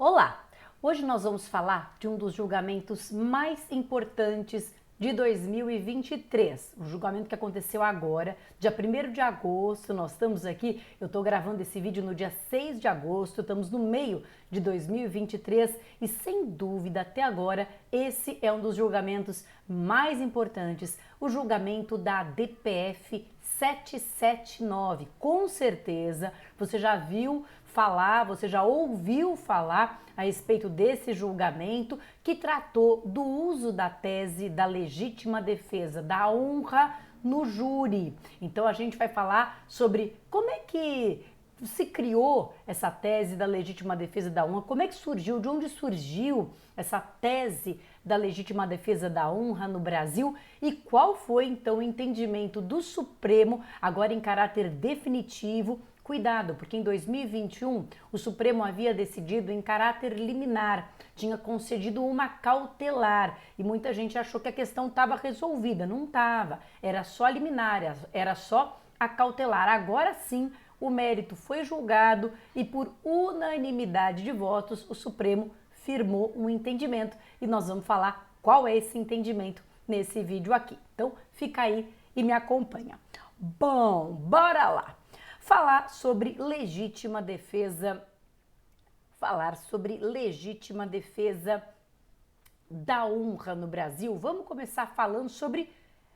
Olá! Hoje nós vamos falar de um dos julgamentos mais importantes de 2023, um julgamento que aconteceu agora, dia 1º de agosto, nós estamos aqui, eu estou gravando esse vídeo no dia 6 de agosto, estamos no meio de 2023 e sem dúvida até agora esse é um dos julgamentos mais importantes, o julgamento da DPF 779. Com certeza você já viu falar, você já ouviu falar a respeito desse julgamento que tratou do uso da tese da legítima defesa da honra no júri. Então a gente vai falar sobre como é que se criou essa tese da legítima defesa da honra, como é que surgiu, de onde surgiu essa tese da legítima defesa da honra no Brasil e qual foi então o entendimento do Supremo agora em caráter definitivo. Cuidado, porque em 2021 o Supremo havia decidido em caráter liminar, tinha concedido uma cautelar e muita gente achou que a questão estava resolvida, não estava, era só liminar, era só a cautelar. Agora sim o mérito foi julgado e por unanimidade de votos o Supremo firmou um entendimento e nós vamos falar qual é esse entendimento nesse vídeo aqui. Então fica aí e me acompanha. Bom, bora lá! Falar sobre legítima defesa da honra no Brasil. Vamos começar falando sobre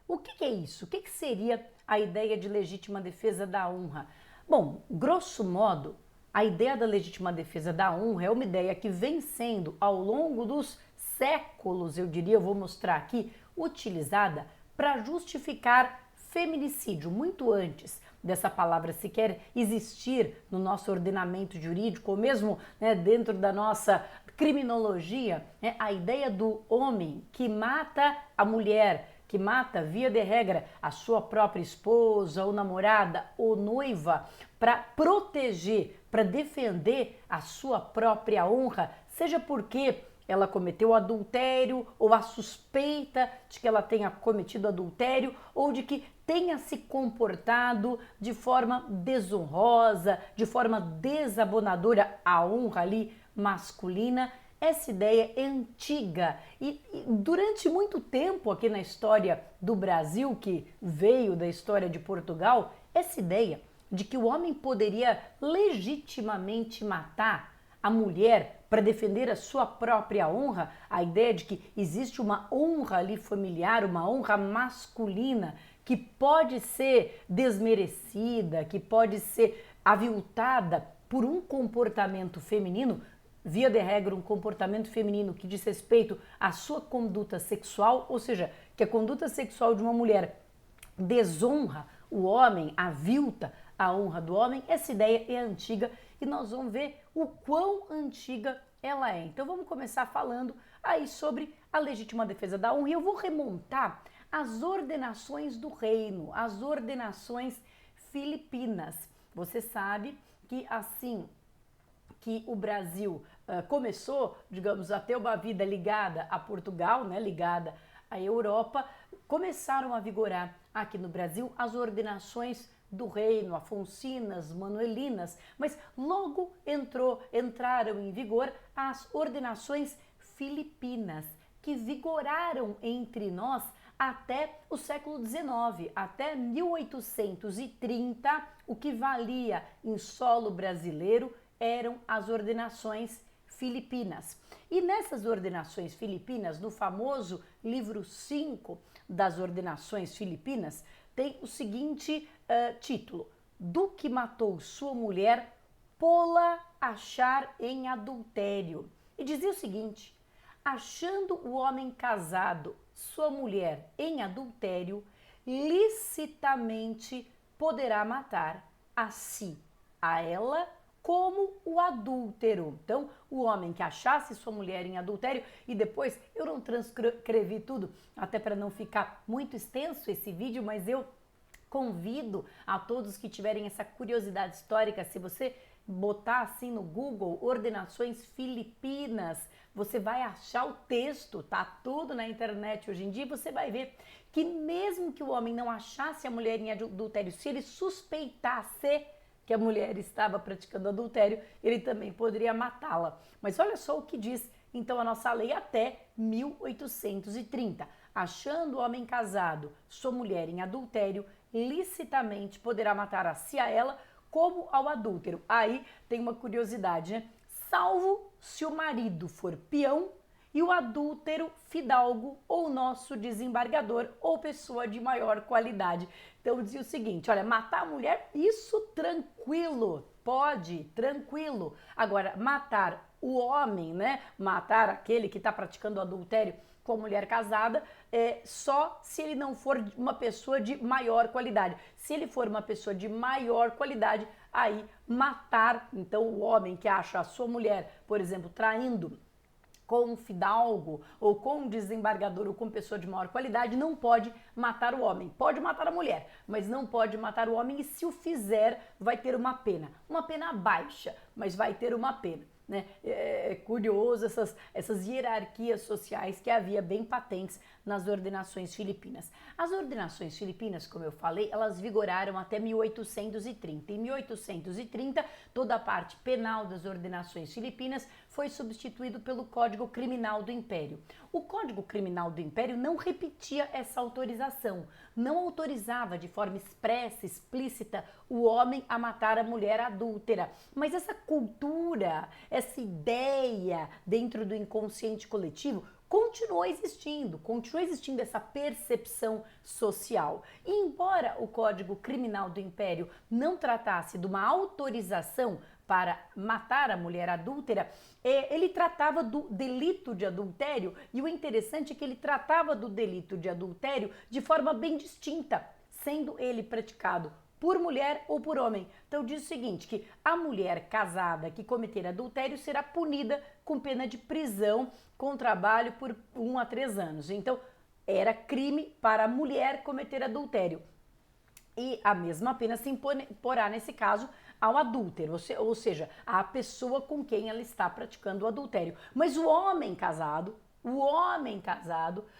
o que é isso, o que seria a ideia de legítima defesa da honra. Bom, grosso modo, a ideia da legítima defesa da honra é uma ideia que vem sendo, ao longo dos séculos, eu diria, eu vou mostrar aqui, utilizada para justificar feminicídio, muito antes dessa palavra sequer existir no nosso ordenamento jurídico, ou mesmo dentro da nossa criminologia, a ideia do homem que mata a mulher, que mata, via de regra, a sua própria esposa, ou namorada, ou noiva, para proteger, para defender a sua própria honra, seja porque ela cometeu adultério ou a suspeita de que ela tenha cometido adultério ou de que tenha se comportado de forma desonrosa, de forma desabonadora à honra ali masculina. Essa ideia é antiga e durante muito tempo aqui na história do Brasil, que veio da história de Portugal, essa ideia de que o homem poderia legitimamente matar a mulher para defender a sua própria honra, a ideia de que existe uma honra ali familiar, uma honra masculina que pode ser desmerecida, que pode ser aviltada por um comportamento feminino, via de regra um comportamento feminino que diz respeito à sua conduta sexual, ou seja, que a conduta sexual de uma mulher desonra o homem, avilta a honra do homem. Essa ideia é antiga e nós vamos ver o quão antiga ela é. Então vamos começar falando aí sobre a legítima defesa da honra e eu vou remontar as ordenações do reino, as ordenações filipinas. Você sabe que assim que o Brasil começou, digamos, a ter uma vida ligada a Portugal, ligada à Europa, começaram a vigorar aqui no Brasil as ordenações do reino, afonsinas, manuelinas, mas logo entraram em vigor as ordenações filipinas, que vigoraram entre nós até o século XIX, até 1830, o que valia em solo brasileiro eram as ordenações filipinas. E nessas ordenações filipinas, no famoso livro 5 das ordenações filipinas, tem o seguinte título: do que matou sua mulher, pô-la achar em adultério. E dizia o seguinte: achando o homem casado sua mulher em adultério, licitamente poderá matar a si, a ela, como o adúltero. Então, o homem que achasse sua mulher em adultério, e depois eu não transcrevi tudo, até para não ficar muito extenso esse vídeo, mas eu convido a todos que tiverem essa curiosidade histórica, se você botar assim no Google, ordenações filipinas, você vai achar o texto, tá tudo na internet hoje em dia, você vai ver que mesmo que o homem não achasse a mulher em adultério, se ele suspeitasse que a mulher estava praticando adultério, ele também poderia matá-la. Mas olha só o que diz então a nossa lei até 1830. Achando o homem casado sua mulher em adultério, licitamente poderá matar a si a ela como ao adúltero. Aí tem uma curiosidade, né? Salvo se o marido for peão e o adúltero fidalgo ou nosso desembargador ou pessoa de maior qualidade. Então dizia o seguinte, olha, matar a mulher, isso tranquilo, pode, tranquilo. Agora, matar o homem, né? Matar aquele que está praticando o adultério com a mulher casada, só se ele não for uma pessoa de maior qualidade. Se ele for uma pessoa de maior qualidade, aí matar, então, o homem que acha a sua mulher, por exemplo, traindo com um fidalgo ou com um desembargador ou com pessoa de maior qualidade, não pode matar o homem. Pode matar a mulher, mas não pode matar o homem, e se o fizer, vai ter uma pena baixa, mas vai ter uma pena. Né? É curioso essas hierarquias sociais que havia bem patentes nas ordenações filipinas. As ordenações filipinas, como eu falei, elas vigoraram até 1830. Em 1830, toda a parte penal das ordenações filipinas foi substituído pelo Código Criminal do Império. O Código Criminal do Império não repetia essa autorização, não autorizava de forma expressa, explícita, o homem a matar a mulher adúltera, mas essa cultura, essa ideia dentro do inconsciente coletivo continuou existindo essa percepção social. E embora o Código Criminal do Império não tratasse de uma autorização para matar a mulher adúltera, ele tratava do delito de adultério, e o interessante é que ele tratava do delito de adultério de forma bem distinta, sendo ele praticado por mulher ou por homem. Então diz o seguinte, que a mulher casada que cometer adultério será punida com pena de prisão com trabalho por 1 a 3 anos. Então era crime para a mulher cometer adultério. E a mesma pena se imporá, nesse caso, ao adúltero, ou seja, à pessoa com quem ela está praticando o adultério. Mas o homem casado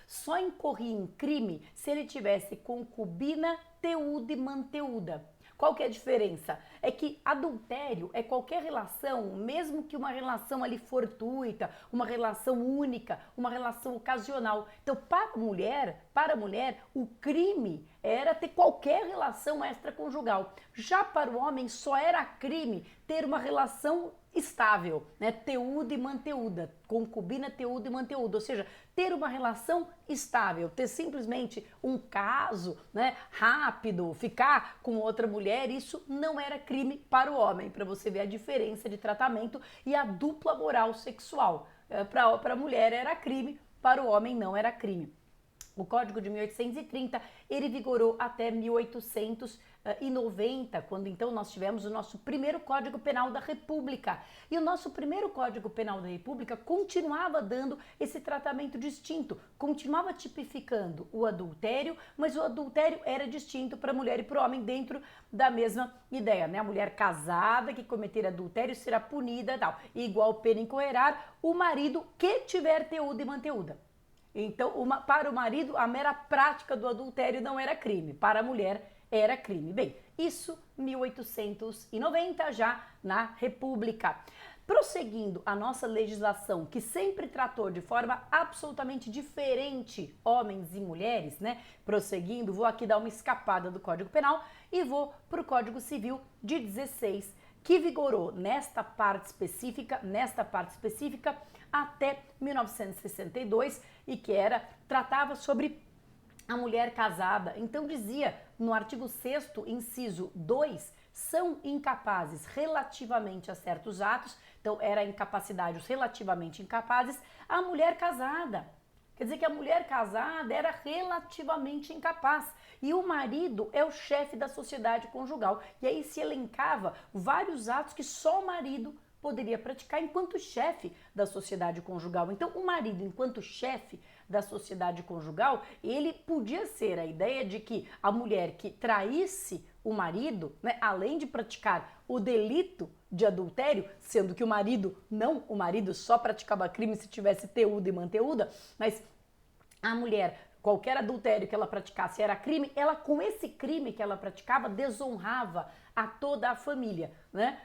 só incorria em crime se ele tivesse concubina, teuda e manteuda. Qual que é a diferença? É que adultério é qualquer relação, mesmo que uma relação ali fortuita, uma relação única, uma relação ocasional. Então, para a mulher, o crime era ter qualquer relação extraconjugal. Já para o homem, só era crime ter uma relação estável, né? Teuda e manteuda, concubina, teuda e manteuda, ou seja, ter uma relação estável, ter simplesmente um caso, né, rápido, ficar com outra mulher, isso não era crime para o homem, para você ver a diferença de tratamento e a dupla moral sexual. Para a mulher era crime, para o homem não era crime. O Código de 1830, ele vigorou até 1890, quando então nós tivemos o nosso primeiro Código Penal da República. E o nosso primeiro Código Penal da República continuava dando esse tratamento distinto, continuava tipificando o adultério, mas o adultério era distinto para a mulher e para o homem dentro da mesma ideia, né? A mulher casada que cometer adultério será punida, tal. E igual pena incorrerá o marido que tiver teuda e manteuda. Então, para o marido, a mera prática do adultério não era crime, para a mulher era crime. Bem, isso 1890, já na República. Prosseguindo a nossa legislação, que sempre tratou de forma absolutamente diferente homens e mulheres, né? Prosseguindo, vou aqui dar uma escapada do Código Penal e vou para o Código Civil de 16, que vigorou nesta parte específica até 1962 e que tratava sobre a mulher casada. Então dizia no artigo 6º, inciso 2, são incapazes relativamente a certos atos, então era incapacidade, os relativamente incapazes, a mulher casada. Quer dizer que a mulher casada era relativamente incapaz e o marido é o chefe da sociedade conjugal. E aí se elencava vários atos que só o marido poderia praticar enquanto chefe da sociedade conjugal. Então, o marido, enquanto chefe da sociedade conjugal, ele podia ser a ideia de que a mulher que traísse o marido, né, além de praticar o delito de adultério, sendo que o marido só praticava crime se tivesse teuda e manteuda, mas a mulher, qualquer adultério que ela praticasse era crime, ela com esse crime que ela praticava desonrava a toda a família, né?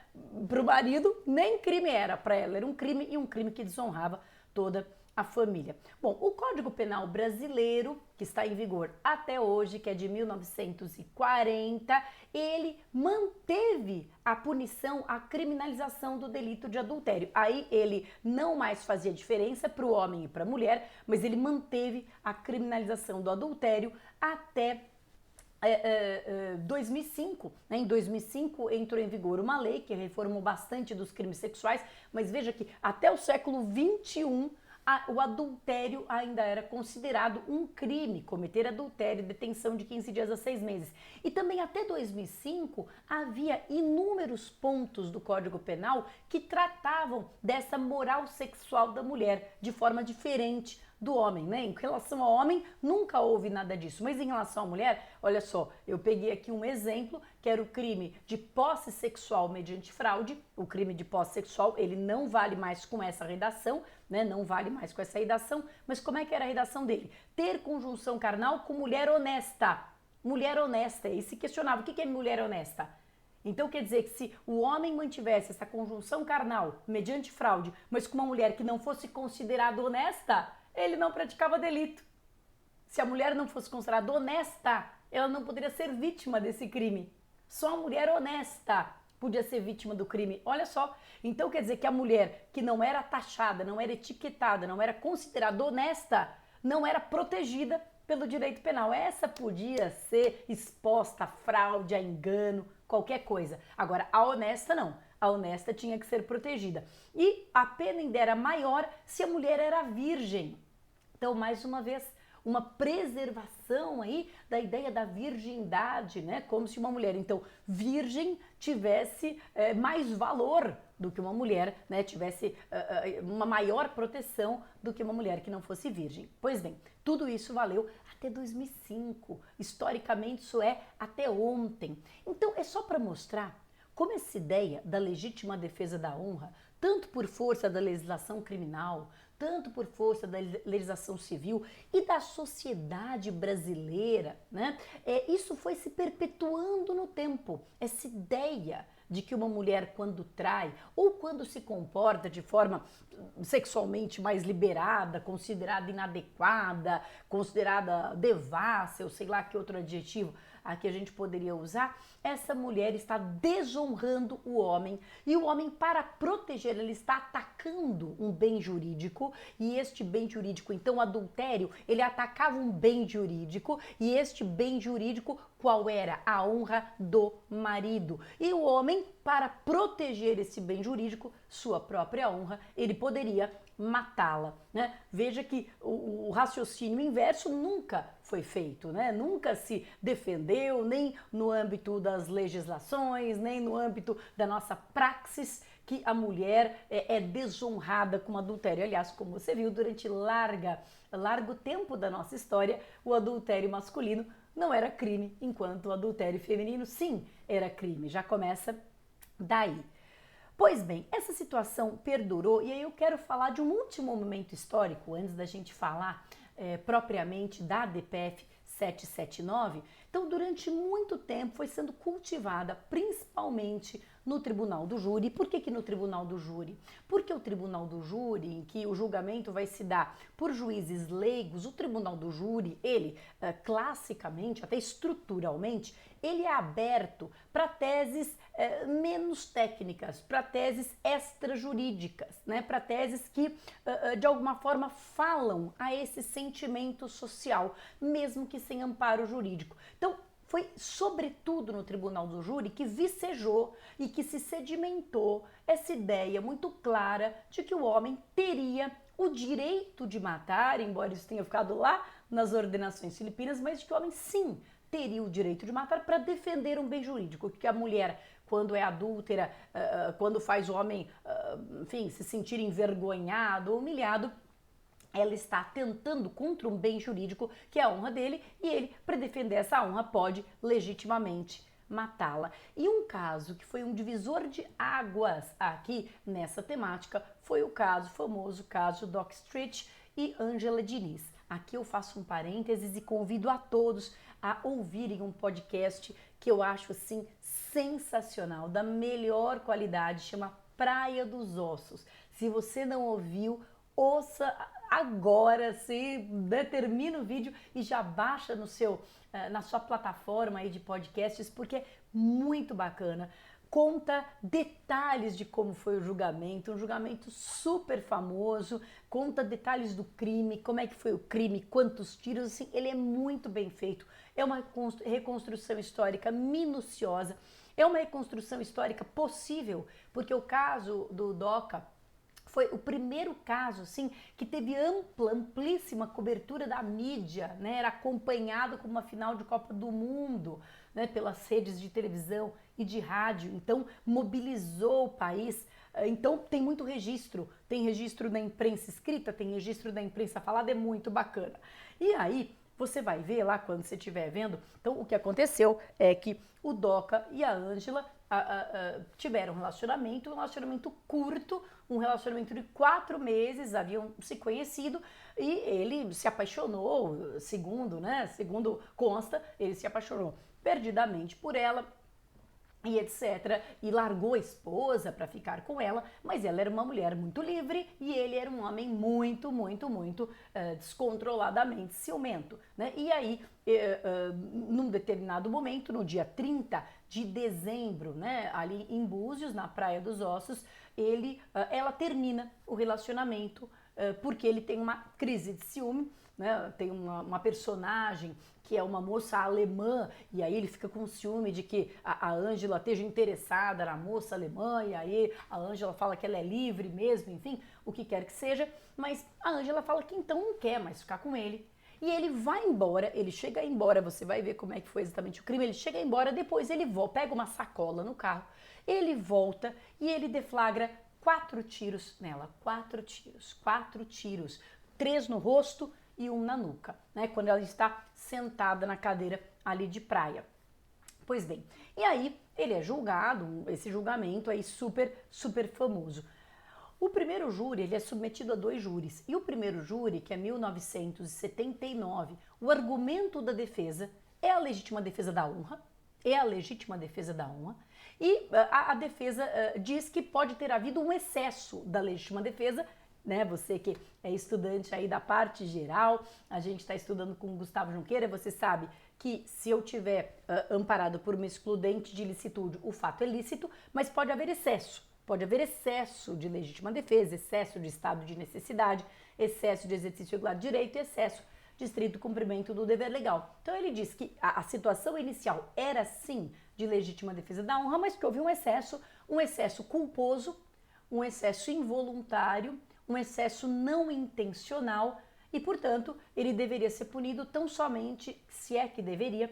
Para o marido, nem crime era, para ela era um crime e um crime que desonrava toda a família. Bom, o Código Penal brasileiro, que está em vigor até hoje, que é de 1940, ele manteve a punição, a criminalização do delito de adultério. Aí ele não mais fazia diferença para o homem e para a mulher, mas ele manteve a criminalização do adultério até 2005, né? Em 2005 entrou em vigor uma lei que reformou bastante dos crimes sexuais, mas veja que até o século 21 o adultério ainda era considerado um crime, cometer adultério, detenção de 15 dias a 6 meses. E também até 2005 havia inúmeros pontos do Código Penal que tratavam dessa moral sexual da mulher de forma diferente do homem, né? Em relação ao homem, nunca houve nada disso, mas em relação à mulher, olha só, eu peguei aqui um exemplo, que era o crime de posse sexual mediante fraude. O crime de posse sexual, ele não vale mais com essa redação, né? Não vale mais com essa redação, mas como é que era a redação dele? Ter conjunção carnal com mulher honesta. Mulher honesta, e se questionava, o que é mulher honesta? Então quer dizer que se o homem mantivesse essa conjunção carnal mediante fraude, mas com uma mulher que não fosse considerada honesta, ele não praticava delito. Se a mulher não fosse considerada honesta, ela não poderia ser vítima desse crime. Só a mulher honesta podia ser vítima do crime. Olha só. Então quer dizer que a mulher que não era taxada, não era etiquetada, não era considerada honesta, não era protegida pelo direito penal. Essa podia ser exposta a fraude, a engano, qualquer coisa. Agora, a honesta não. A honesta tinha que ser protegida. E a pena ainda era maior se a mulher era virgem. Então, mais uma vez, uma preservação aí da ideia da virgindade, né? Como se uma mulher, então, virgem tivesse mais valor do que uma mulher, né? Tivesse uma maior proteção do que uma mulher que não fosse virgem. Pois bem, tudo isso valeu até 2005. Historicamente, isso é até ontem. Então, é só para mostrar como essa ideia da legítima defesa da honra, tanto por força da legislação criminal, tanto por força da legislação civil e da sociedade brasileira, né? Isso foi se perpetuando no tempo. Essa ideia de que uma mulher, quando trai ou quando se comporta de forma sexualmente mais liberada, considerada inadequada, considerada devassa, eu sei lá que outro adjetivo aqui a gente poderia usar, essa mulher está desonrando o homem e o homem, para proteger, ele está atacando um bem jurídico, e este bem jurídico, então o adultério, ele atacava um bem jurídico, e este bem jurídico, qual era? A honra do marido. E o homem, para proteger esse bem jurídico, sua própria honra, ele poderia matá-la, né? Veja que o raciocínio inverso nunca foi feito, né? Nunca se defendeu, nem no âmbito das legislações, nem no âmbito da nossa praxis, que a mulher é desonrada com adultério. Aliás, como você viu, durante largo tempo da nossa história, o adultério masculino não era crime, enquanto o adultério feminino, sim, era crime. Já começa daí. Pois bem, essa situação perdurou, e aí eu quero falar de um último momento histórico, antes da gente falar propriamente da DPF 779. Então, durante muito tempo foi sendo cultivada, principalmente no Tribunal do Júri. Por que no Tribunal do Júri? Porque o Tribunal do Júri, em que o julgamento vai se dar por juízes leigos, o Tribunal do Júri, ele classicamente, até estruturalmente, ele é aberto para teses menos técnicas, para teses extrajurídicas, né? Para teses que de alguma forma falam a esse sentimento social, mesmo que sem amparo jurídico. Então, foi sobretudo no Tribunal do Júri que vicejou e que se sedimentou essa ideia muito clara de que o homem teria o direito de matar, embora isso tenha ficado lá nas ordenações filipinas, mas de que o homem sim teria o direito de matar para defender um bem jurídico, que a mulher, quando é adúltera, quando faz o homem, enfim, se sentir envergonhado ou humilhado, ela está atentando contra um bem jurídico que é a honra dele, e ele, para defender essa honra, pode legitimamente matá-la. E um caso que foi um divisor de águas aqui nessa temática foi o famoso caso Dock Street e Ângela Diniz. Aqui eu faço um parênteses e convido a todos a ouvirem um podcast que eu acho assim sensacional, da melhor qualidade, chama Praia dos Ossos. Se você não ouviu, ouça agora, se termina o vídeo e já baixa no na sua plataforma aí de podcasts, porque é muito bacana. Conta detalhes de como foi o julgamento, um julgamento super famoso, conta detalhes do crime, como é que foi o crime, quantos tiros, assim, ele é muito bem feito. É uma reconstrução histórica minuciosa, é uma reconstrução histórica possível, porque o caso do DOCA foi o primeiro caso, assim, que teve amplíssima cobertura da mídia, né? Era acompanhado como uma final de Copa do Mundo, né? Pelas redes de televisão e de rádio. Então, mobilizou o país. Então, tem muito registro. Tem registro da imprensa escrita, tem registro da imprensa falada, é muito bacana. E aí, você vai ver lá quando você estiver vendo. Então, o que aconteceu é que o Doca e a Ângela tiveram um relacionamento curto, um relacionamento de 4 meses, haviam se conhecido e ele se apaixonou, segundo consta, ele se apaixonou perdidamente por ela e etc. E largou a esposa para ficar com ela, mas ela era uma mulher muito livre e ele era um homem muito descontroladamente ciumento, né? E aí, num determinado momento, no dia 30 de dezembro, né, ali em Búzios, na Praia dos Ossos, ela termina o relacionamento porque ele tem uma crise de ciúme, né? Tem uma personagem que é uma moça alemã e aí ele fica com ciúme de que a Ângela esteja interessada na moça alemã e aí a Ângela fala que ela é livre mesmo, enfim, o que quer que seja, mas a Ângela fala que então não quer mais ficar com ele. E ele vai embora, ele chega embora, você vai ver como é que foi exatamente o crime, ele chega embora, depois ele pega uma sacola no carro, ele volta e ele deflagra 4 tiros nela, 4 tiros, 3 no rosto e 1 na nuca, né? Quando ela está sentada na cadeira ali de praia. Pois bem, e aí ele é julgado, esse julgamento aí super famoso. O primeiro júri, ele é submetido a 2 júris. E o primeiro júri, que é 1979, o argumento da defesa é a legítima defesa da honra, e a defesa diz que pode ter havido um excesso da legítima defesa, né? Você que é estudante aí da parte geral, a gente está estudando com o Gustavo Junqueira, você sabe que se eu tiver amparado por uma excludente de licitude, o fato é lícito, mas pode haver excesso. Pode haver excesso de legítima defesa, excesso de estado de necessidade, excesso de exercício regular de direito e excesso de estrito cumprimento do dever legal. Então ele diz que a situação inicial era sim de legítima defesa da honra, mas que houve um excesso culposo, um excesso involuntário, um excesso não intencional e, portanto, ele deveria ser punido tão somente, se é que deveria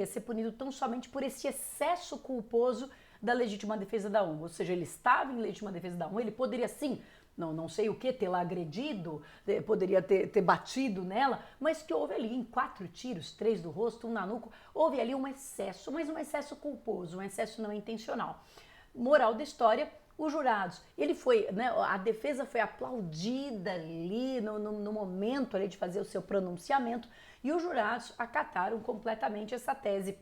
ser punido tão somente por esse excesso culposo da legítima defesa da honra, ou seja, ele estava em legítima defesa da honra, ele poderia sim, não sei o que, tê-la agredido, poderia ter batido nela, mas que houve ali em 4 tiros, 3 do rosto, 1 na nuca, houve ali um excesso, mas um excesso culposo, um excesso não intencional. Moral da história, os jurados, a defesa foi aplaudida ali no momento ali de fazer o seu pronunciamento e os jurados acataram completamente essa tese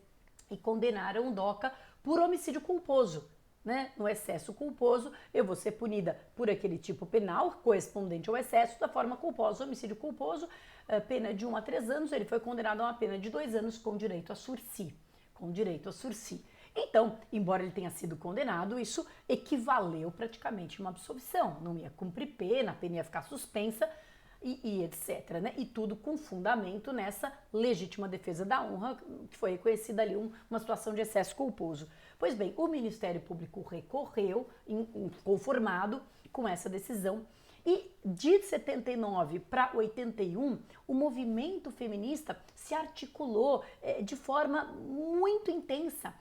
e condenaram o Doca por homicídio culposo, né? No excesso culposo, eu vou ser punida por aquele tipo penal correspondente ao excesso da forma culposa. Homicídio culposo, pena de 1 a 3 anos, ele foi condenado a uma pena de 2 anos com direito a sursi. Então, embora ele tenha sido condenado, isso equivaleu praticamente a uma absolvição. Não ia cumprir pena, a pena ia ficar suspensa e etc. Né? E tudo com fundamento nessa legítima defesa da honra, que foi reconhecida ali uma situação de excesso culposo. Pois bem, o Ministério Público recorreu, inconformado com essa decisão, e de 79 para 81, o movimento feminista se articulou de forma muito intensa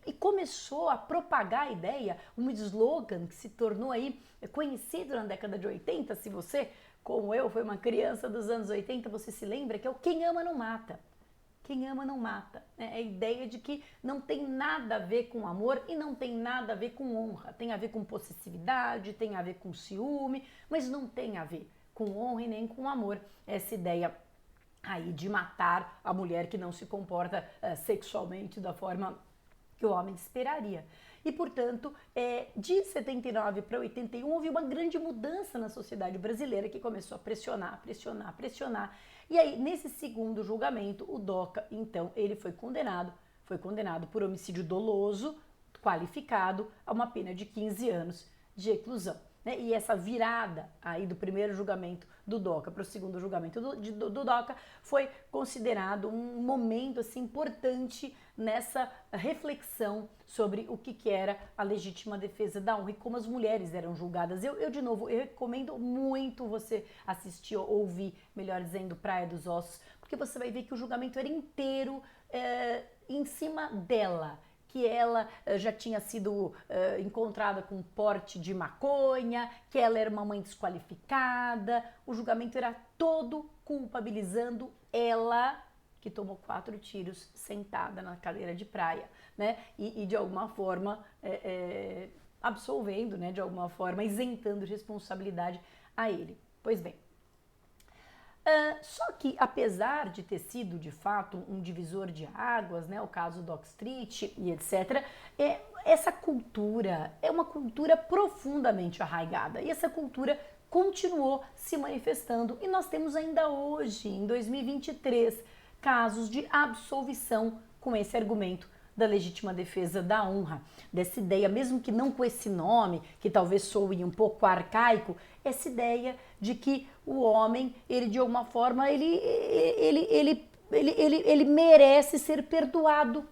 e começou a propagar a ideia, um slogan que se tornou aí conhecido na década de 80, se você, como eu, foi uma criança dos anos 80, você se lembra, que é o quem ama não mata. Quem ama não mata. É a ideia de que não tem nada a ver com amor e não tem nada a ver com honra. Tem a ver com possessividade, tem a ver com ciúme, mas não tem a ver com honra e nem com amor. Essa ideia aí de matar a mulher que não se comporta sexualmente da forma que o homem esperaria. E, portanto, de 79 para 81 houve uma grande mudança na sociedade brasileira que começou a pressionar, pressionar, pressionar. E aí, nesse segundo julgamento, o DOCA, então, ele foi condenado por homicídio doloso, qualificado, a uma pena de 15 anos de reclusão. Né? E essa virada aí do primeiro julgamento do DOCA para o segundo julgamento do DOCA foi considerado um momento assim, importante nessa reflexão sobre o que era a legítima defesa da honra e como as mulheres eram julgadas. De novo, eu recomendo muito você assistir ou ouvir, melhor dizendo, Praia dos Ossos, porque você vai ver que o julgamento era inteiro em cima dela, que ela já tinha sido encontrada com porte de maconha, que ela era uma mãe desqualificada. O julgamento era todo culpabilizando ela, que tomou 4 tiros sentada na cadeira de praia, né? E de alguma forma absolvendo, né? De alguma forma isentando responsabilidade a ele. Pois bem, só que, apesar de ter sido, de fato, um divisor de águas, né, o caso Dock Street e etc., essa cultura é uma cultura profundamente arraigada. E essa cultura continuou se manifestando. E nós temos ainda hoje, em 2023, casos de absolvição com esse argumento da legítima defesa da honra, dessa ideia, mesmo que não com esse nome, que talvez soe um pouco arcaico, essa ideia de que o homem, ele de alguma forma, ele merece ser perdoado.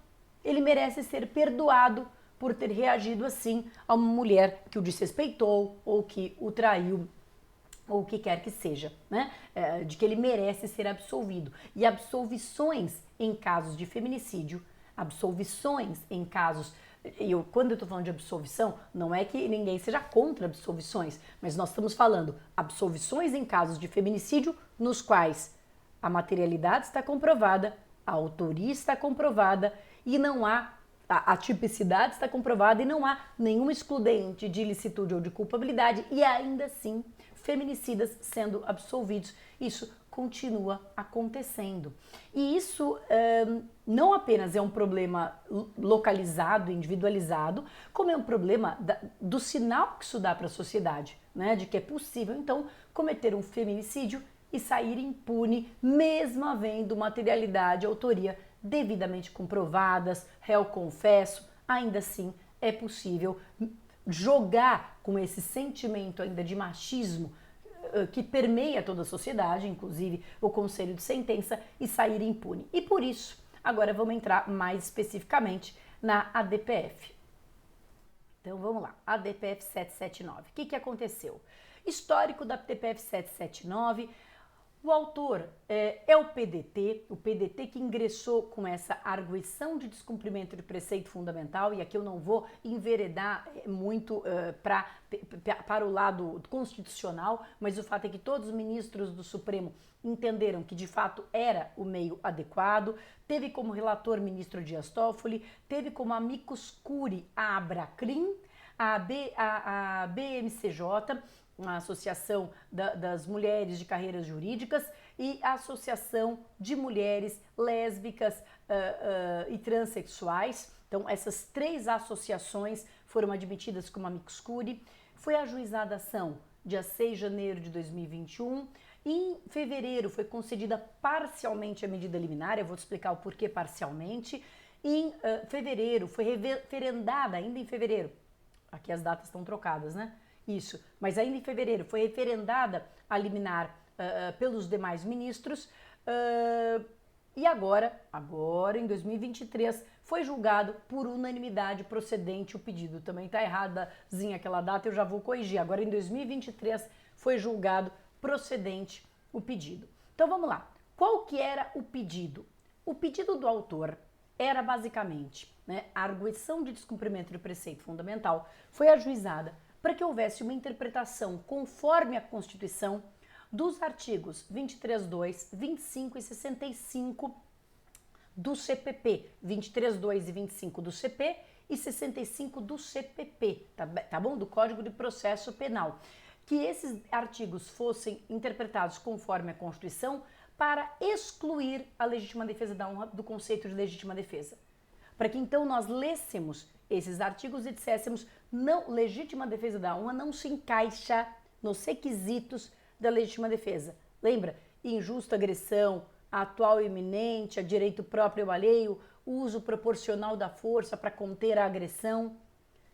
Ele merece ser perdoado por ter reagido assim a uma mulher que o desrespeitou ou que o traiu, ou o que quer que seja, né? De que ele merece ser absolvido. E absolvições em casos de feminicídio, absolvições em casos... Quando eu estou falando de absolvição, não é que ninguém seja contra absolvições, mas nós estamos falando absolvições em casos de feminicídio nos quais a materialidade está comprovada, a autoria está comprovada e não há... A tipicidade está comprovada e não há nenhum excludente de ilicitude ou de culpabilidade e ainda assim feminicidas sendo absolvidos. Isso continua acontecendo. E isso não apenas é um problema localizado, individualizado, como é um problema do sinal que isso dá para a sociedade, né? De que é possível, então, cometer um feminicídio e sair impune, mesmo havendo materialidade e autoria devidamente comprovadas, réu confesso, ainda assim é possível jogar com esse sentimento ainda de machismo que permeia toda a sociedade, inclusive o conselho de sentença, e sair impune. E por isso, agora vamos entrar mais especificamente na ADPF. Então vamos lá, ADPF 779. O que aconteceu? Histórico da ADPF 779. O autor é o PDT que ingressou com essa arguição de descumprimento de preceito fundamental, e aqui eu não vou enveredar muito para o lado constitucional, mas o fato é que todos os ministros do Supremo entenderam que de fato era o meio adequado. Teve como relator ministro Dias Toffoli, teve como amicus curiae a Abracrim, a BMCJ, a Associação das Mulheres de Carreiras Jurídicas, e a Associação de Mulheres Lésbicas e Transsexuais. Então, essas 3 associações foram admitidas como amicus curiae. Foi ajuizada a ação dia 6 de janeiro de 2021. Em fevereiro foi concedida parcialmente a medida liminar, eu vou te explicar o porquê parcialmente. Em fevereiro foi referendada, ainda em fevereiro, aqui as datas estão trocadas, né? Isso, mas ainda em fevereiro foi referendada a liminar pelos demais ministros e agora em 2023 foi julgado por unanimidade procedente o pedido. Também está erradazinha aquela data, eu já vou corrigir. Agora em 2023 foi julgado procedente o pedido. Então vamos lá, qual que era o pedido? O pedido do autor era basicamente, né, a arguição de descumprimento de preceito fundamental foi ajuizada para que houvesse uma interpretação conforme a Constituição dos artigos 23.2, 25 e 65 do CPP, 23.2 e 25 do CP e 65 do CPP, tá bom? Do Código de Processo Penal. Que esses artigos fossem interpretados conforme a Constituição para excluir a legítima defesa da honra do conceito de legítima defesa. Para que então nós lêssemos esses artigos e disséssemos: não, legítima defesa da honra não se encaixa nos requisitos da legítima defesa. Lembra? Injusta agressão, atual e iminente, a direito próprio ou alheio, uso proporcional da força para conter a agressão,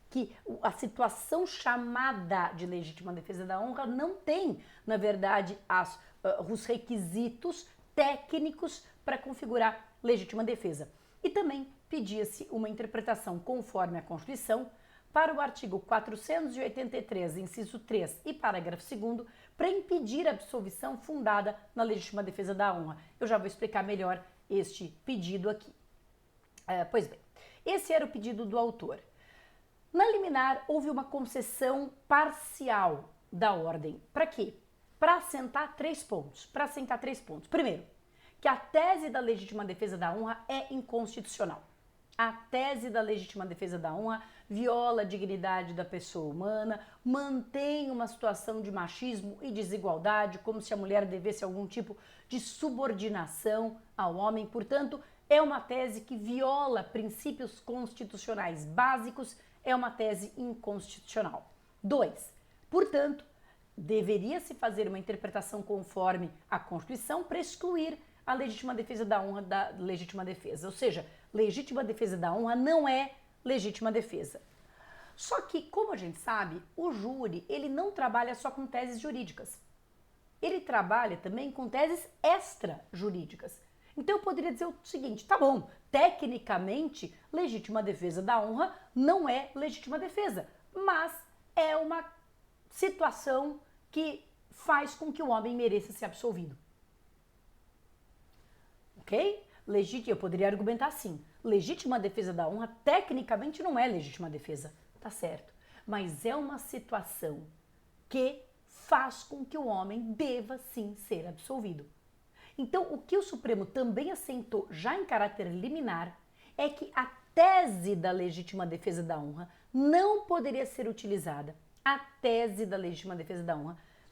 que a situação chamada de legítima defesa da honra não tem, na verdade, os requisitos técnicos para configurar legítima defesa. E também pedia-se uma interpretação conforme a Constituição para o artigo 483, inciso 3 e parágrafo 2º, para impedir a absolvição fundada na legítima defesa da honra. Eu já vou explicar melhor este pedido aqui. Pois bem, esse era o pedido do autor. Na liminar, houve uma concessão parcial da ordem. Para quê? Para assentar três pontos. Primeiro, que a tese da legítima defesa da honra é inconstitucional. A tese da legítima defesa da honra viola a dignidade da pessoa humana, mantém uma situação de machismo e desigualdade, como se a mulher devesse algum tipo de subordinação ao homem. Portanto, é uma tese que viola princípios constitucionais básicos, é uma tese inconstitucional. 2. Portanto, deveria-se fazer uma interpretação conforme a Constituição para excluir a legítima defesa da honra da legítima defesa. Ou seja, legítima defesa da honra não é legítima defesa. Só que, como a gente sabe, o júri ele não trabalha só com teses jurídicas. Ele trabalha também com teses extrajurídicas. Então eu poderia dizer o seguinte: tá bom, tecnicamente, legítima defesa da honra não é legítima defesa, mas é uma situação que faz com que o homem mereça ser absolvido. Ok? Eu poderia argumentar assim: legítima defesa da honra tecnicamente não é legítima defesa, tá certo, mas é uma situação que faz com que o homem deva sim ser absolvido. Então, o que o Supremo também assentou já em caráter liminar é que a tese da legítima defesa da honra não poderia ser utilizada,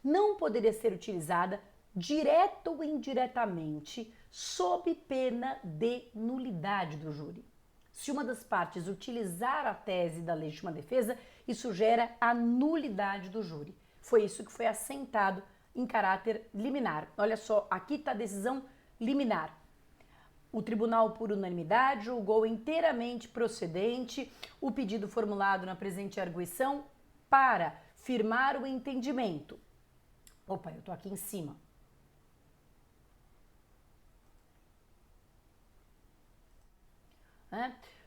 não poderia ser utilizada direta ou indiretamente sob pena de nulidade do júri. Se uma das partes utilizar a tese da legítima defesa, isso gera a nulidade do júri. Foi isso que foi assentado em caráter liminar. Olha só, aqui está a decisão liminar. O tribunal, por unanimidade, julgou inteiramente procedente o pedido formulado na presente arguição para firmar o entendimento. Opa, eu tô aqui em cima.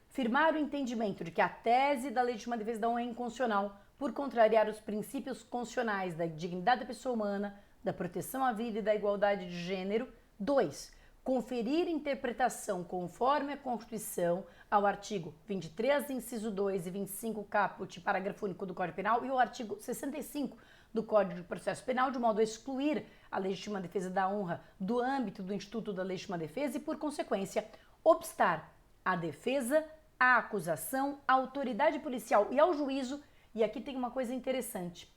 Firmar o entendimento de que a tese da legítima defesa da honra é inconstitucional por contrariar os princípios constitucionais da dignidade da pessoa humana, da proteção à vida e da igualdade de gênero. 2. Conferir interpretação conforme a Constituição ao artigo 23, inciso 2 e 25, caput, parágrafo único do Código Penal e o artigo 65 do Código de Processo Penal, de modo a excluir a legítima defesa da honra do âmbito do Instituto da Legítima Defesa e, por consequência, obstar à defesa, à acusação, à autoridade policial e ao juízo. E aqui tem uma coisa interessante.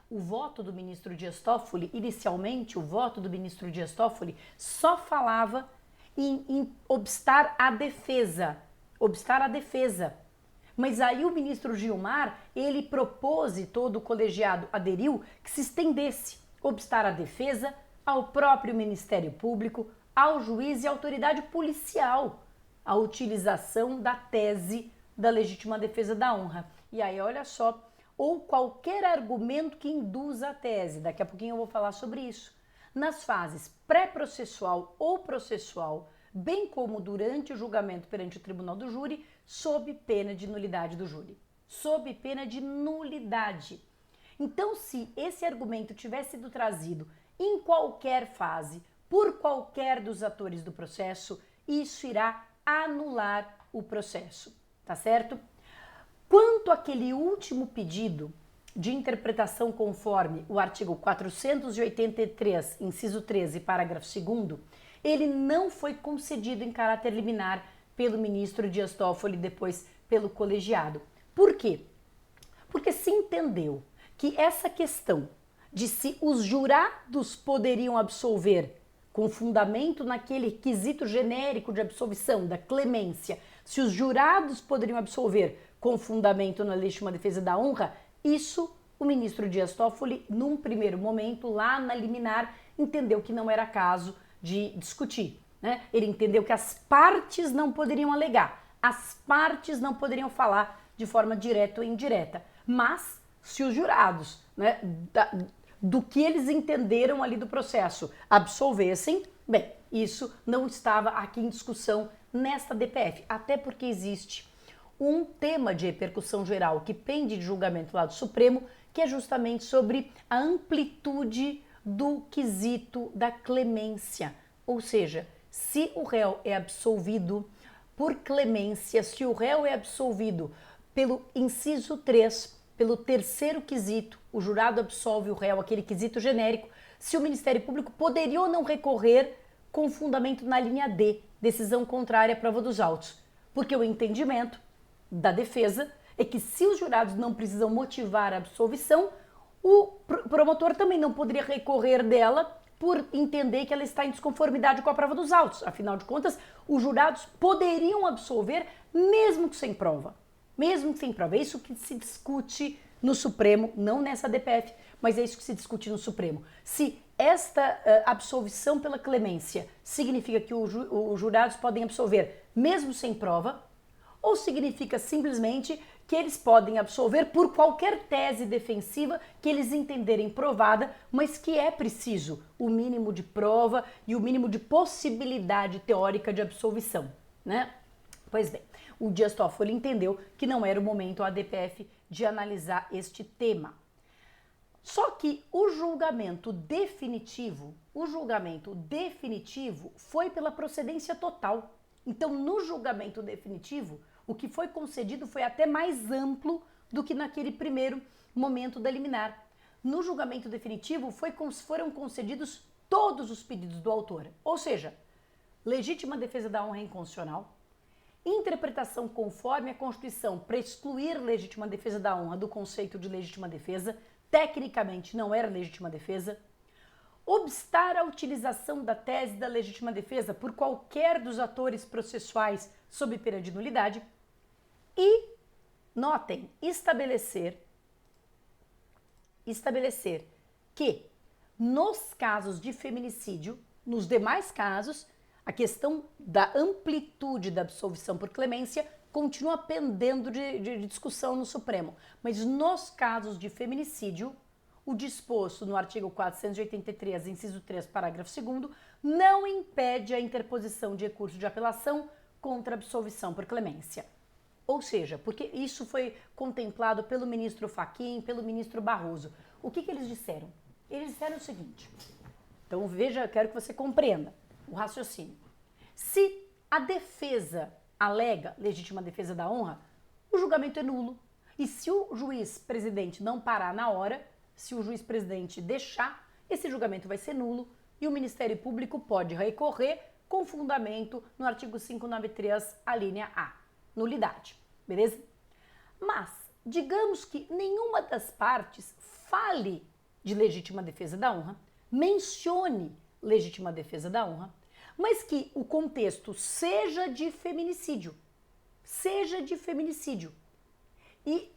O voto do ministro Dias Toffoli, inicialmente, o voto do ministro Dias Toffoli só falava em obstar à defesa. Mas aí o ministro Gilmar, ele propôs e todo o colegiado aderiu que se estendesse obstar à defesa ao próprio Ministério Público, ao juiz e à autoridade policial, a utilização da tese da legítima defesa da honra. E aí, olha só, ou qualquer argumento que induza a tese, daqui a pouquinho eu vou falar sobre isso, nas fases pré-processual ou processual, bem como durante o julgamento perante o tribunal do júri, sob pena de nulidade do júri. Sob pena de nulidade. Então, se esse argumento tivesse sido trazido em qualquer fase, por qualquer dos atores do processo, isso irá anular o processo, tá certo? Quanto àquele último pedido de interpretação conforme o artigo 483, inciso 13, parágrafo 2º, ele não foi concedido em caráter liminar pelo ministro Dias Toffoli, depois pelo colegiado. Por quê? Porque se entendeu que essa questão de se os jurados poderiam absolver com fundamento naquele quesito genérico de absolvição, da clemência, se os jurados poderiam absolver com fundamento na legítima defesa da honra, isso o ministro Dias Toffoli, num primeiro momento, lá na liminar, entendeu que não era caso de discutir, né? Ele entendeu que as partes não poderiam alegar, as partes não poderiam falar de forma direta ou indireta, mas se os jurados, né, do que eles entenderam ali do processo, absolvessem, bem, isso não estava aqui em discussão nesta DPF, até porque existe um tema de repercussão geral que pende de julgamento lá do Supremo, que é justamente sobre a amplitude do quesito da clemência, ou seja, se o réu é absolvido por clemência, se o réu é absolvido pelo inciso 3, pelo terceiro quesito, o jurado absolve o réu, aquele quesito genérico, se o Ministério Público poderia ou não recorrer com fundamento na linha D, decisão contrária à prova dos autos. Porque o entendimento da defesa é que se os jurados não precisam motivar a absolvição, o promotor também não poderia recorrer dela por entender que ela está em desconformidade com a prova dos autos. Afinal de contas, os jurados poderiam absolver mesmo que sem prova. Mesmo que sem prova. É isso que se discute no Supremo, não nessa DPF, mas é isso que se discute no Supremo. Se esta absolvição pela clemência significa que os jurados podem absolver mesmo sem prova, ou significa simplesmente que eles podem absolver por qualquer tese defensiva que eles entenderem provada, mas que é preciso o mínimo de prova e o mínimo de possibilidade teórica de absolvição, né? Pois bem, o Dias Toffoli entendeu que não era o momento a DPF de analisar este tema. Só que o julgamento definitivo foi pela procedência total. Então, no julgamento definitivo, o que foi concedido foi até mais amplo do que naquele primeiro momento da liminar. No julgamento definitivo foram concedidos todos os pedidos do autor, ou seja, legítima defesa da honra inconstitucional, interpretação conforme a Constituição para excluir legítima defesa da honra do conceito de legítima defesa, tecnicamente não era legítima defesa, obstar a utilização da tese da legítima defesa por qualquer dos atores processuais sob pena de nulidade e, notem, estabelecer que nos casos de feminicídio, nos demais casos, a questão da amplitude da absolvição por clemência continua pendendo de discussão no Supremo, mas nos casos de feminicídio, o disposto no artigo 483, inciso 3, parágrafo 2º, não impede a interposição de recurso de apelação contra a absolvição por clemência. Ou seja, porque isso foi contemplado pelo ministro Fachin, pelo ministro Barroso. O que eles disseram? Eles disseram o seguinte, então veja, quero que você compreenda o raciocínio. Se a defesa alega legítima defesa da honra, o julgamento é nulo. E se o juiz presidente não parar na hora, se o juiz presidente deixar, esse julgamento vai ser nulo e o Ministério Público pode recorrer com fundamento no artigo 593, a linha A, nulidade, beleza? Mas, digamos que nenhuma das partes fale de legítima defesa da honra, mencione legítima defesa da honra, mas que o contexto seja de feminicídio, e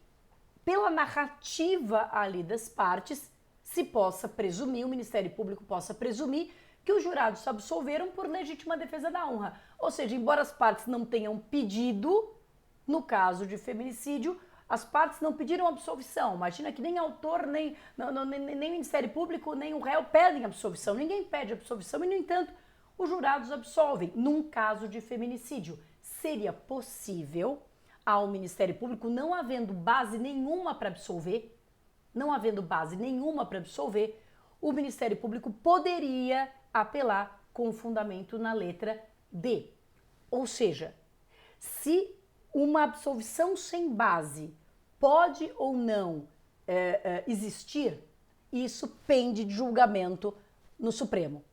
pela narrativa ali das partes, se possa presumir, o Ministério Público possa presumir que os jurados se absolveram por legítima defesa da honra. Ou seja, embora as partes não tenham pedido, no caso de feminicídio, as partes não pediram absolvição. Imagina que nem autor, nem o Ministério Público, nem o réu pedem absolvição. Ninguém pede absolvição e, no entanto, os jurados absolvem. Num caso de feminicídio, seria possível ao Ministério Público, não havendo base nenhuma para absolver, o Ministério Público poderia apelar com fundamento na letra D. Ou seja, se uma absolvição sem base pode ou não existir, isso pende de julgamento no Supremo.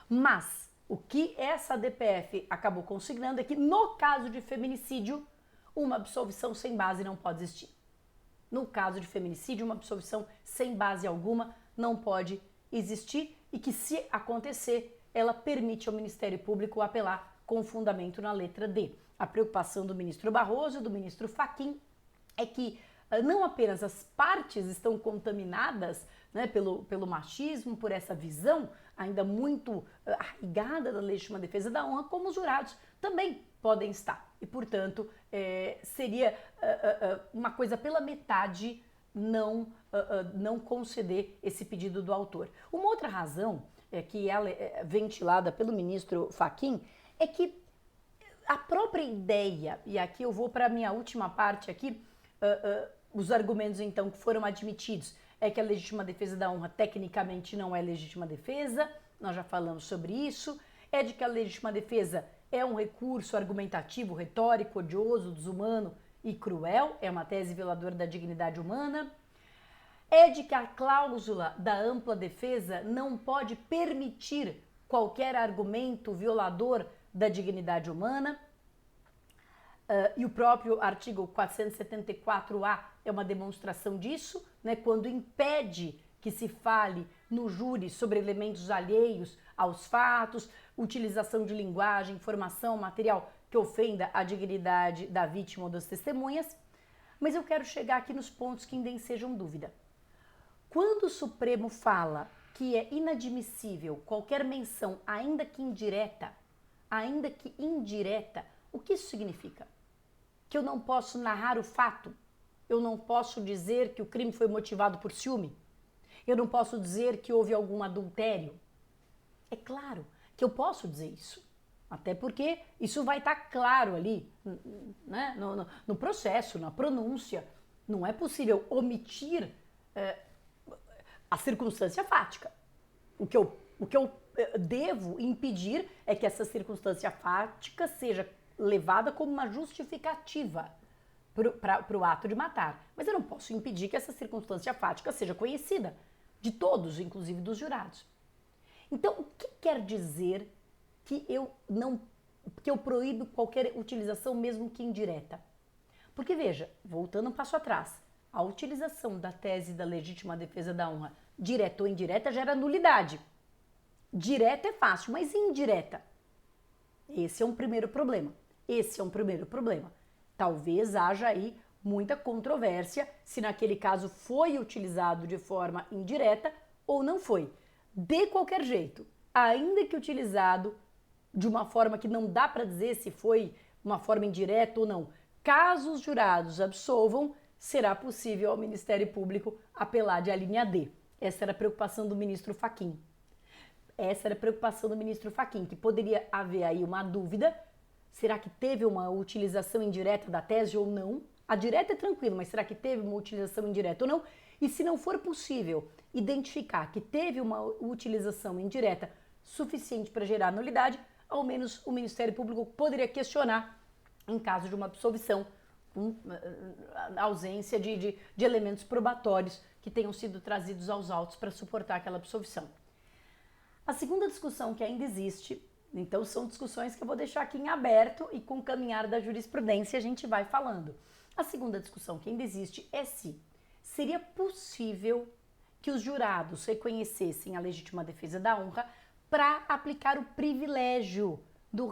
Mas o que essa DPF acabou consignando é que, no caso de feminicídio, uma absolvição sem base não pode existir. No caso de feminicídio, uma absolvição sem base alguma não pode existir e que, se acontecer, ela permite ao Ministério Público apelar com fundamento na letra D. A preocupação do ministro Barroso e do ministro Fachin é que não apenas as partes estão contaminadas, né, pelo machismo, por essa visão ainda muito arraigada da legítima defesa da honra, como os jurados também podem estar. E, portanto, seria uma coisa pela metade não conceder esse pedido do autor. Uma outra razão que ela é ventilada pelo ministro Fachin é que a própria ideia, e aqui eu vou para a minha última parte aqui, os argumentos então que foram admitidos é que a legítima defesa da honra tecnicamente não é legítima defesa, nós já falamos sobre isso, é de que a legítima defesa é um recurso argumentativo, retórico, odioso, desumano e cruel, é uma tese violadora da dignidade humana, é de que a cláusula da ampla defesa não pode permitir qualquer argumento violador da dignidade humana, e o próprio artigo 474-A é uma demonstração disso, né, quando impede que se fale no júri sobre elementos alheios aos fatos, utilização de linguagem, informação, material que ofenda a dignidade da vítima ou das testemunhas. Mas eu quero chegar aqui nos pontos que ainda ensejam dúvida. Quando o Supremo fala que é inadmissível qualquer menção, ainda que indireta, o que isso significa? Que eu não posso narrar o fato? Eu não posso dizer que o crime foi motivado por ciúme? Eu não posso dizer que houve algum adultério? É claro que eu posso dizer isso. Até porque isso vai estar claro ali, né, no processo, na pronúncia. Não é possível omitir a circunstância fática. O que eu devo impedir é que essa circunstância fática seja levada como uma justificativa para o ato de matar. Mas eu não posso impedir que essa circunstância fática seja conhecida de todos, inclusive dos jurados. Então, o que quer dizer que eu proíbo qualquer utilização, mesmo que indireta? Porque, veja, voltando um passo atrás, a utilização da tese da legítima defesa da honra, direta ou indireta, gera nulidade. Direta é fácil, mas indireta? Esse é um primeiro problema. Talvez haja aí muita controvérsia se naquele caso foi utilizado de forma indireta ou não foi. De qualquer jeito, ainda que utilizado de uma forma que não dá para dizer se foi uma forma indireta ou não, caso os jurados absolvam, será possível ao Ministério Público apelar de alínea D. Essa era a preocupação do ministro Fachin. Que poderia haver aí uma dúvida. Será que teve uma utilização indireta da tese ou não? A direta é tranquilo, mas será que teve uma utilização indireta ou não? E se não for possível identificar que teve uma utilização indireta suficiente para gerar nulidade, ao menos o Ministério Público poderia questionar em caso de uma absolvição, a ausência de elementos probatórios que tenham sido trazidos aos autos para suportar aquela absolvição. A segunda discussão que ainda existe, então são discussões que eu vou deixar aqui em aberto e com o caminhar da jurisprudência a gente vai falando. A segunda discussão que ainda existe é se seria possível que os jurados reconhecessem a legítima defesa da honra para aplicar o privilégio do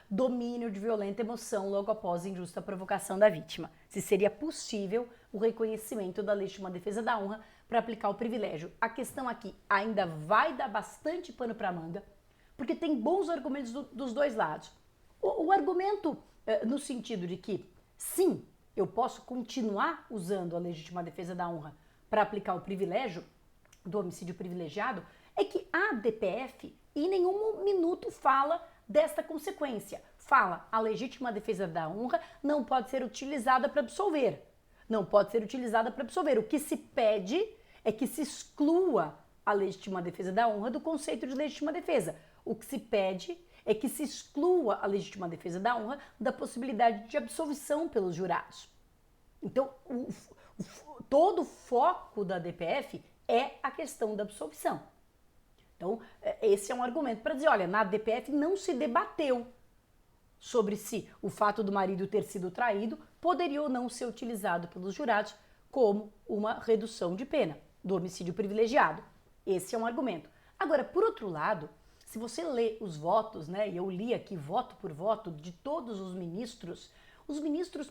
domínio de violenta emoção logo após a injusta provocação da vítima. Se seria possível o reconhecimento da legítima defesa da honra para aplicar o privilégio. A questão aqui ainda vai dar bastante pano para manga, porque tem bons argumentos dos dois lados. O argumento no sentido de que, sim, eu posso continuar usando a legítima defesa da honra para aplicar o privilégio do homicídio privilegiado, é que a DPF em nenhum minuto fala desta consequência. Fala, a legítima defesa da honra não pode ser utilizada para absolver. O que se pede é que se exclua a legítima defesa da honra do conceito de legítima defesa. O que se pede é que se exclua a legítima defesa da honra da possibilidade de absolvição pelos jurados. Então, todo o foco da DPF é a questão da absolvição. Então, esse é um argumento para dizer, olha, na DPF não se debateu sobre se o fato do marido ter sido traído poderia ou não ser utilizado pelos jurados como uma redução de pena do homicídio privilegiado. Esse é um argumento. Agora, por outro lado, se você lê os votos, né, e eu li aqui voto por voto de todos os ministros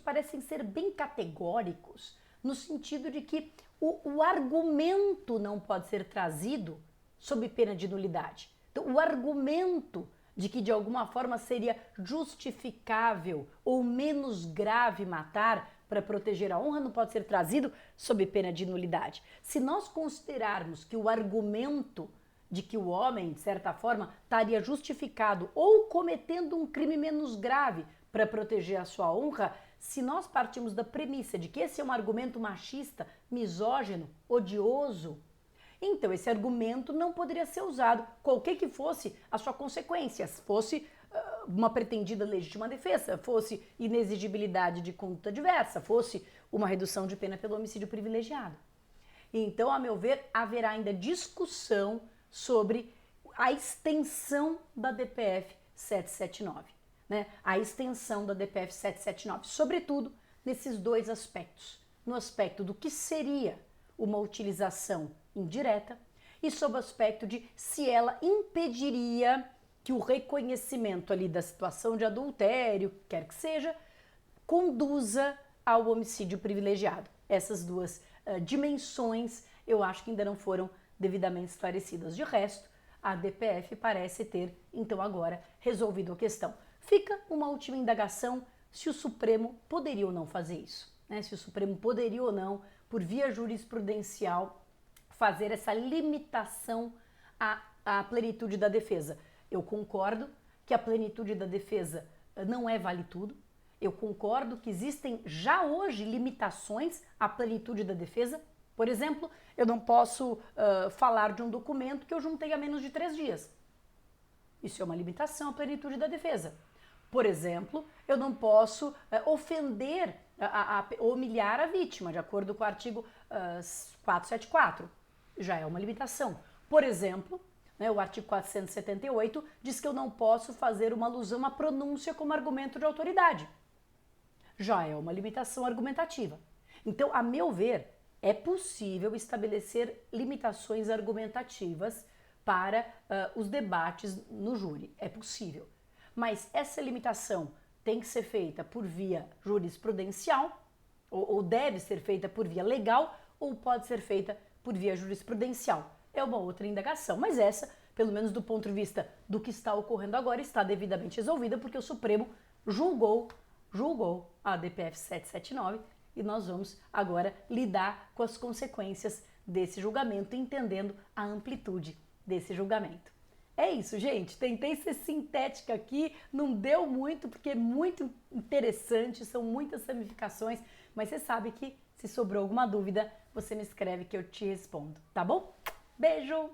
parecem ser bem categóricos, no sentido de que o argumento não pode ser trazido sob pena de nulidade. Então, o argumento de que de alguma forma seria justificável ou menos grave matar para proteger a honra não pode ser trazido sob pena de nulidade. Se nós considerarmos que o argumento de que o homem, de certa forma, estaria justificado ou cometendo um crime menos grave para proteger a sua honra, se nós partimos da premissa de que esse é um argumento machista, misógino, odioso, então esse argumento não poderia ser usado, qualquer que fosse a sua consequência, fosse uma pretendida legítima defesa, fosse inexigibilidade de conduta adversa, fosse uma redução de pena pelo homicídio privilegiado. Então, a meu ver, haverá ainda discussão sobre a extensão da DPF 779, né? A extensão da DPF 779, sobretudo nesses dois aspectos, no aspecto do que seria uma utilização indireta e sob o aspecto de se ela impediria que o reconhecimento ali da situação de adultério, quer que seja, conduza ao homicídio privilegiado. Essas duas dimensões eu acho que ainda não foram devidamente esclarecidas. De resto, a DPF parece ter, então, agora resolvido a questão. Fica uma última indagação se o Supremo poderia ou não fazer isso, né? Se o Supremo poderia ou não, por via jurisprudencial, fazer essa limitação à plenitude da defesa. Eu concordo que a plenitude da defesa não é vale tudo. Eu concordo que existem já hoje limitações à plenitude da defesa. Por exemplo, eu não posso falar de um documento que eu juntei há menos de 3 dias. Isso é uma limitação à plenitude da defesa. Por exemplo, eu não posso ofender, humilhar a vítima, de acordo com o artigo 474. Já é uma limitação. Por exemplo, né, o artigo 478 diz que eu não posso fazer uma alusão à pronúncia como argumento de autoridade. Já é uma limitação argumentativa. Então, a meu ver, é possível estabelecer limitações argumentativas para os debates no júri. É possível. Mas essa limitação tem que ser feita por via jurisprudencial, ou deve ser feita por via legal, ou pode ser feita por via jurisprudencial. É uma outra indagação, mas essa, pelo menos do ponto de vista do que está ocorrendo agora, está devidamente resolvida, porque o Supremo julgou a DPF 779 e nós vamos agora lidar com as consequências desse julgamento, entendendo a amplitude desse julgamento. É isso, gente. Tentei ser sintética aqui, não deu muito, porque é muito interessante, são muitas ramificações, mas você sabe que se sobrou alguma dúvida, você me escreve que eu te respondo, tá bom? Beijo!